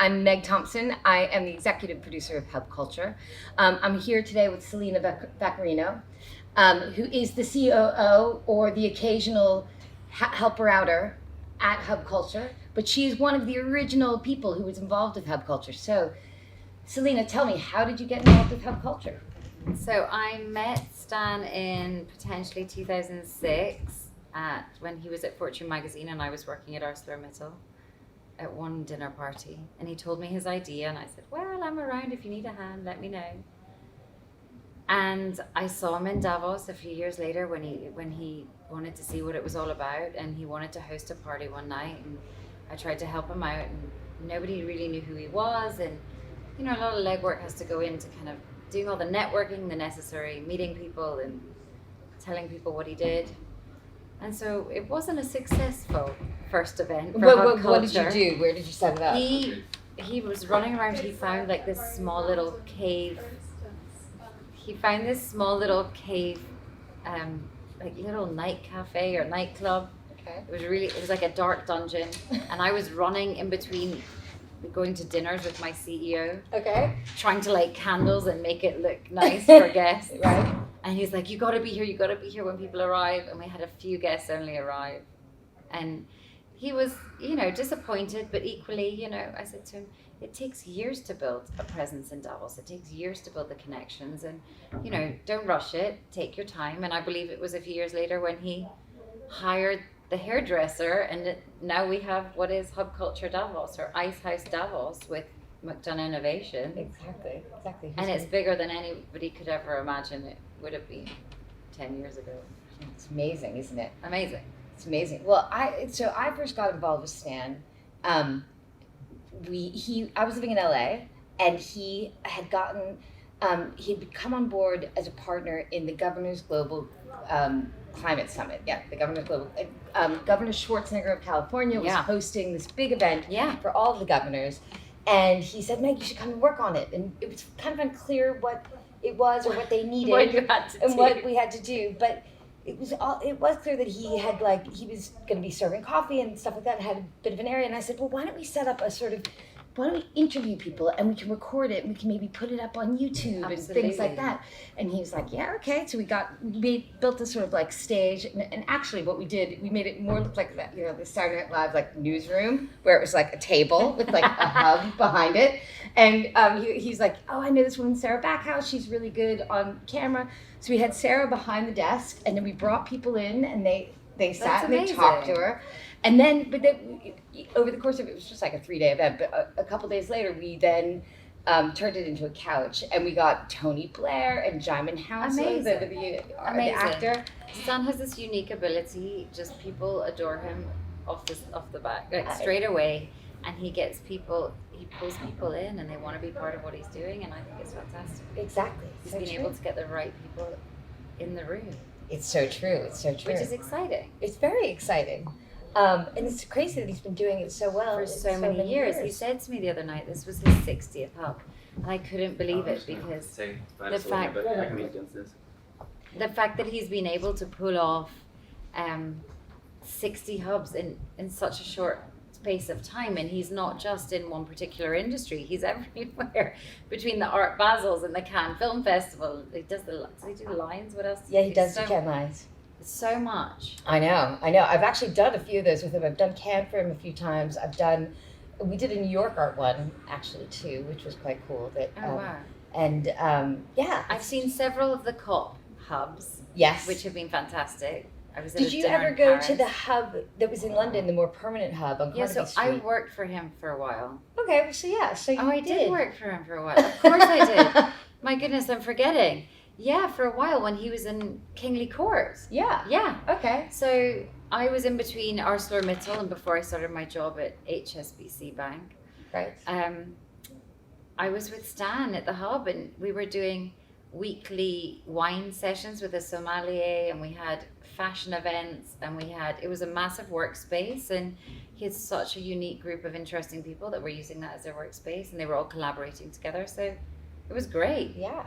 I'm Meg Thomson. I am the executive producer of Hub Culture. I'm here today with Selina Vaccarino, who is the COO or the occasional helper-outer at Hub Culture, but she is one of the original people who was involved with Hub Culture. So, Selina, tell me, how did you get involved with Hub Culture? So I met Stan in potentially 2006 when he was at Fortune magazine and I was working at ArcelorMittal at one dinner party, and he told me his idea and I said, well, I'm around if you need a hand, let me know. And I saw him in Davos a few years later when he wanted to see what it was all about, and he wanted to host a party one night, and I tried to help him out, and nobody really knew who he was, and you know, a lot of legwork has to go into kind of doing all the networking, the necessary meeting people and telling people what he did. And so it wasn't a successful first event for Hub Culture. What did you do? Where did you set it up? He was running around. He found like this small little cave. He found this small little cave, like little night cafe or nightclub. Okay. It was like a dark dungeon, and I was running in between going to dinners with my CEO. Okay. Trying to light candles and make it look nice for guests. Right. And he's like, you gotta be here when people arrive. And we had a few guests only arrive. And he was, you know, disappointed, but equally, you know, I said to him, it takes years to build a presence in Davos. It takes years to build the connections, and, you know, don't rush it, take your time. And I believe it was a few years later when he hired the hairdresser, and now we have what is Hub Culture Davos, or Ice House Davos, with McDonough Innovation. Exactly. And it's bigger than anybody could ever imagine it would have been 10 years ago. It's amazing, isn't it? Amazing. It's amazing. Well, I first got involved with Stan. I was living in LA, and he had gotten he'd come on board as a partner in the Governor's Global Climate Summit. Yeah, the Governor's Global. Governor Schwarzenegger of California was hosting this big event for all of the governors, and he said, Meg, you should come and work on it. And it was kind of unclear what it was or what they needed what we had to do, but it was clear that he was going to be serving coffee and stuff like that, and had a bit of an area. And I said, well, why don't we set up why don't we interview people and we can record it and we can maybe put it up on YouTube and things like that. And he was like, yeah, okay. So we built this sort of like stage, and actually what we did, we made it more look like that, you know, the Saturday Night Live like newsroom, where it was like a table with like a hub behind it. And he's like, oh, I know this woman, Sarah Backhouse. She's really good on camera. So we had Sarah behind the desk, and then we brought people in, and they sat and they talked to her. And then, over the course of it was just like a 3-day event, but a couple days later, we then turned it into a couch, and we got Tony Blair and Jaimin Hounslow, the actor. Stan has this unique ability, just people adore him off the back, like straight away, and he pulls people in, and they want to be part of what he's doing, and I think it's fantastic. Exactly. He's been able to get the right people in the room. It's so true. Which is exciting. It's very exciting. And it's crazy that he's been doing it so well for so many years. He said to me the other night, this was his 60th hub, and I couldn't believe it, because the fact that he's been able to pull off 60 hubs in such a short space of time, and he's not just in one particular industry, he's everywhere, between the Art Basels and the Cannes Film Festival. Does he do the Lions? What else? Yeah, he does the Cannes Lions. So much. I know. I've actually done a few of those with him. I've done Cannes for him a few times. We did a New York art one actually too, which was quite cool. Wow. And I've seen several of the COP hubs. Yes. Which have been fantastic. Did you ever go to the hub that was in London, the more permanent hub on Carnaby Street? I worked for him for a while. Okay, so you I did work for him for a while. Of course I did. My goodness, I'm forgetting. Yeah, for a while when he was in Kingly Court. Yeah. Okay. So I was in between ArcelorMittal and before I started my job at HSBC Bank. Right. I was with Stan at the hub, and we were doing weekly wine sessions with a sommelier, and we had fashion events, and it was a massive workspace, and he had such a unique group of interesting people that were using that as their workspace, and they were all collaborating together. So it was great. Yeah.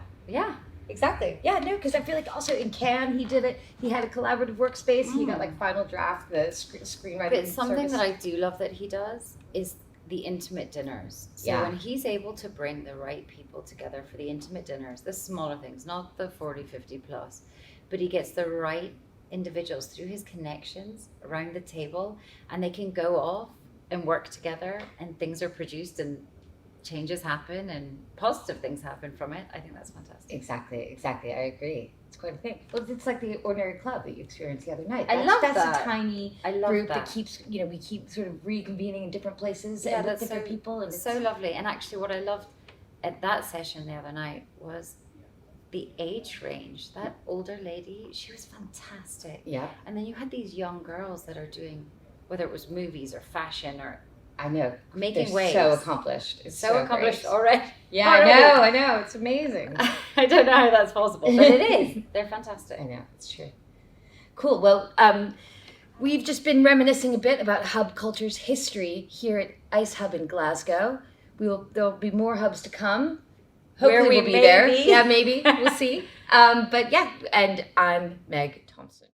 Exactly. Yeah, no, because I feel like also in Cannes he did it. He had a collaborative workspace. He got like Final Draft, the screenwriting. But something that I do love that he does is the intimate dinners. So Yeah. when he's able to bring the right people together for the intimate dinners, the smaller things, not the 40, 50 plus, but he gets the right individuals through his connections around the table, and they can go off and work together, and things are produced and changes happen and positive things happen from it. I think that's fantastic. Exactly. I agree. It's quite a thing. Well, it's like the ordinary club that you experienced the other night. I love that's that. a tiny I love group that. that keeps, we keep sort of reconvening in different places Yeah, and with that's different people. And so lovely. And actually what I loved at that session the other night was the age range. That older lady, she was fantastic. Yeah. And then you had these young girls that are doing, whether it was movies or fashion or I know. making They're waves. so accomplished. It's So accomplished great. already. Yeah, Already. I know. It's amazing. I don't know how that's possible, but it is. They're fantastic. I know, it's true. Cool. Well, we've just been reminiscing a bit about hub culture's history here at Ice Hub in Glasgow. There'll be more hubs to come. Hopefully Where we we'll be may there. be. Yeah, maybe. We'll see. But yeah, and I'm Meg Thomson.